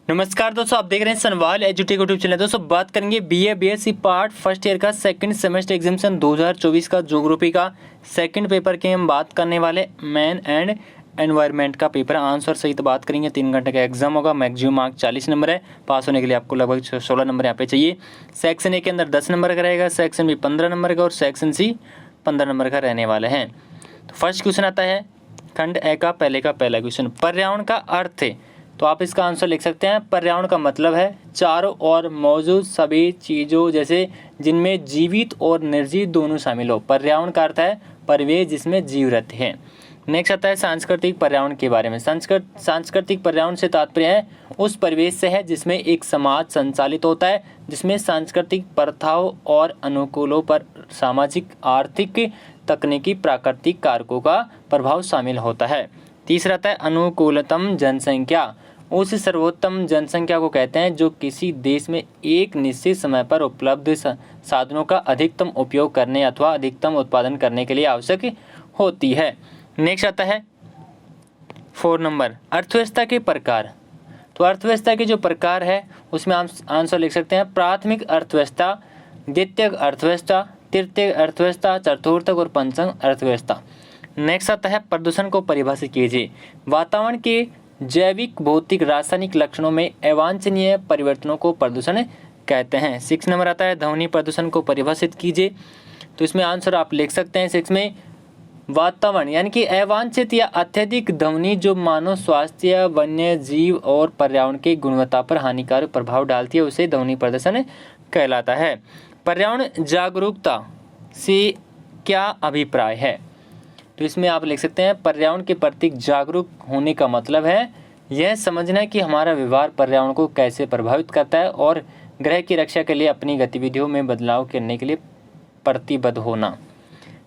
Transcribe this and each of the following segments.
नमस्कार दोस्तों, आप देख रहे हैं सनवाल एजुटेक यूट्यूब चैनल। दोस्तों बात करेंगे BA BSc part first year का सेकंड सेमेस्टर एग्जामिनेशन 2024 का ज्योग्राफी का सेकंड पेपर के हम बात करने वाले मैन एंड एनवायरनमेंट का पेपर आंसर सहित बात करेंगे। 3 घंटे का एग्जाम होगा, मैक्सिमम मार्क 40 नंबर है। पास होने के लिए आपको लगभग 16 नंबर यहाँ पे चाहिए। सेक्शन ए के अंदर 10 नंबर का रहेगा, सेक्शन बी 15 नंबर का और सेक्शन सी 15 नंबर का रहने वाले हैं। तो फर्स्ट क्वेश्चन आता है खंड ए का पहला क्वेश्चन, पर्यावरण का अर्थ है। तो आप इसका आंसर लिख सकते हैं, पर्यावरण का मतलब है चारों ओर मौजूद सभी चीज़ों जैसे जिनमें जीवित और निर्जीव दोनों शामिल हो। पर्यावरण का अर्थ है परिवेश जिसमें जीव रहते हैं। नेक्स्ट आता है सांस्कृतिक पर्यावरण के बारे में। सांस्कृतिक पर्यावरण से तात्पर्य है उस परिवेश से है जिसमें एक समाज संचालित होता है, जिसमें सांस्कृतिक प्रथाओं और अनुकूलों पर सामाजिक, आर्थिक, तकनीकी, प्राकृतिक कारकों का प्रभाव शामिल होता है। तीसरा आता है अनुकूलतम जनसंख्या। उस सर्वोत्तम जनसंख्या को कहते हैं जो किसी देश में एक निश्चित समय पर उपलब्ध साधनों का अधिकतम उपयोग करने अथवा अधिकतम उत्पादन करने के लिए आवश्यक होती है। नेक्स्ट आता है 4 नंबर, अर्थव्यवस्था के प्रकार। तो अर्थव्यवस्था के जो प्रकार है उसमें आप आंसर लिख सकते हैं प्राथमिक अर्थव्यवस्था, द्वितीयक अर्थव्यवस्था, तृतीयक अर्थव्यवस्था, चतुर्थक और पंचम अर्थव्यवस्था। नेक्स्ट आता है प्रदूषण को परिभाषित कीजिए। वातावरण के जैविक, भौतिक, रासायनिक लक्षणों में अवांछनीय परिवर्तनों को प्रदूषण कहते हैं। 6 नंबर आता है ध्वनि प्रदूषण को परिभाषित कीजिए। तो इसमें आंसर आप लिख सकते हैं 6 में वातावरण यानी कि अवांछित या अत्यधिक ध्वनि जो मानव स्वास्थ्य, वन्य जीव और पर्यावरण की गुणवत्ता पर हानिकारक प्रभाव डालती है उसे ध्वनि प्रदूषण कहलाता है। पर्यावरण जागरूकता से क्या अभिप्राय है। तो इसमें आप लिख सकते हैं पर्यावरण के प्रति जागरूक होने का मतलब है यह समझना कि हमारा व्यवहार पर्यावरण को कैसे प्रभावित करता है और ग्रह की रक्षा के लिए अपनी गतिविधियों में बदलाव करने के लिए प्रतिबद्ध होना।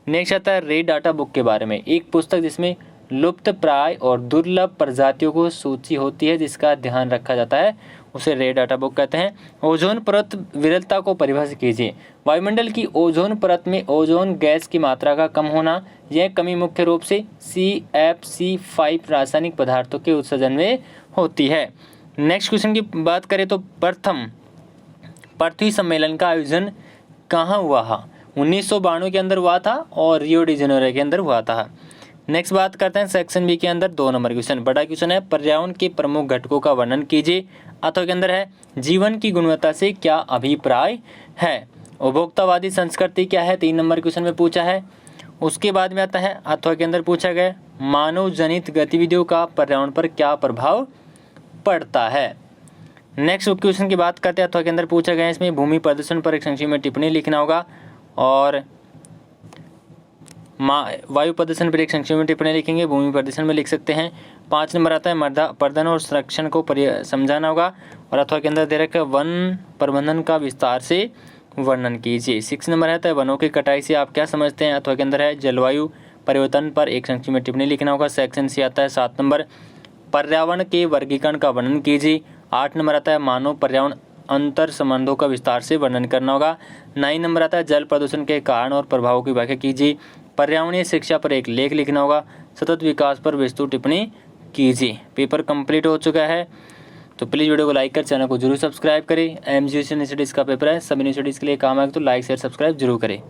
नेक्स्ट आता है रेड डाटा बुक के बारे में। एक पुस्तक जिसमें लुप्त प्राय और दुर्लभ प्रजातियों को सूची होती है जिसका ध्यान रखा जाता है उसे रेड डाटा बुक कहते हैं। ओजोन परत विरलता को परिभाषित कीजिए। वायुमंडल की ओजोन परत में ओजोन गैस की मात्रा का कम होना। यह कमी मुख्य रूप से CFC5 रासायनिक पदार्थों के उत्सर्जन में होती है। नेक्स्ट क्वेश्चन की बात करें तो प्रथम पृथ्वी सम्मेलन का आयोजन कहाँ हुआ था। 1992 के अंदर हुआ था और रियो डी जेनेरो के अंदर हुआ था। नेक्स्ट बात करते हैं सेक्शन बी के अंदर 2 नंबर क्वेश्चन। बड़ा क्वेश्चन है पर्यावरण के प्रमुख घटकों का वर्णन कीजिए। अथवा के अंदर है जीवन की गुणवत्ता से क्या अभिप्राय है। उपभोक्तावादी संस्कृति क्या है, 3 नंबर क्वेश्चन में पूछा है। उसके बाद में आता है अथवा के अंदर पूछा गया मानव जनित गतिविधियों का पर्यावरण पर क्या प्रभाव पड़ता है। नेक्स्ट क्वेश्चन की बात करते हैं अथवा के अंदर पूछा गया इसमें भूमि प्रदूषण पर एक संक्षिप्त में टिप्पणी लिखना होगा और वायु प्रदूषण पर एक संक्षिप्त में टिप्पणी लिखेंगे, भूमि प्रदूषण में लिख सकते हैं। 5 नंबर आता है मृदा प्रबंधन और संरक्षण को समझाना होगा और अथवा के अंदर दे रखा है वन प्रबंधन का विस्तार से वर्णन कीजिए। 6 नंबर आता है वनों की कटाई से आप क्या समझते हैं। अथवा के अंदर है जलवायु परिवर्तन पर एक संक्षिप्त में टिप्पणी लिखना होगा। सेक्शन सी आता है 7 नंबर पर्यावरण के वर्गीकरण का वर्णन कीजिए। 8 नंबर आता है मानव पर्यावरण अंतर संबंधों का विस्तार से वर्णन करना होगा। 9 नंबर आता है जल प्रदूषण के कारण और प्रभावों की व्याख्या कीजिए। पर्यावरणीय शिक्षा पर एक लेख लिखना होगा। सतत विकास पर विस्तृत टिप्पणी कीजिए। पेपर कंप्लीट हो चुका है तो प्लीज़ वीडियो को लाइक कर चैनल को जरूर सब्सक्राइब करें। MGC यूनिवर्सिटीज़ का पेपर है, सभी यूनिवर्सिटीज़ के लिए काम आएगा तो लाइक शेयर सब्सक्राइब जरूर करें।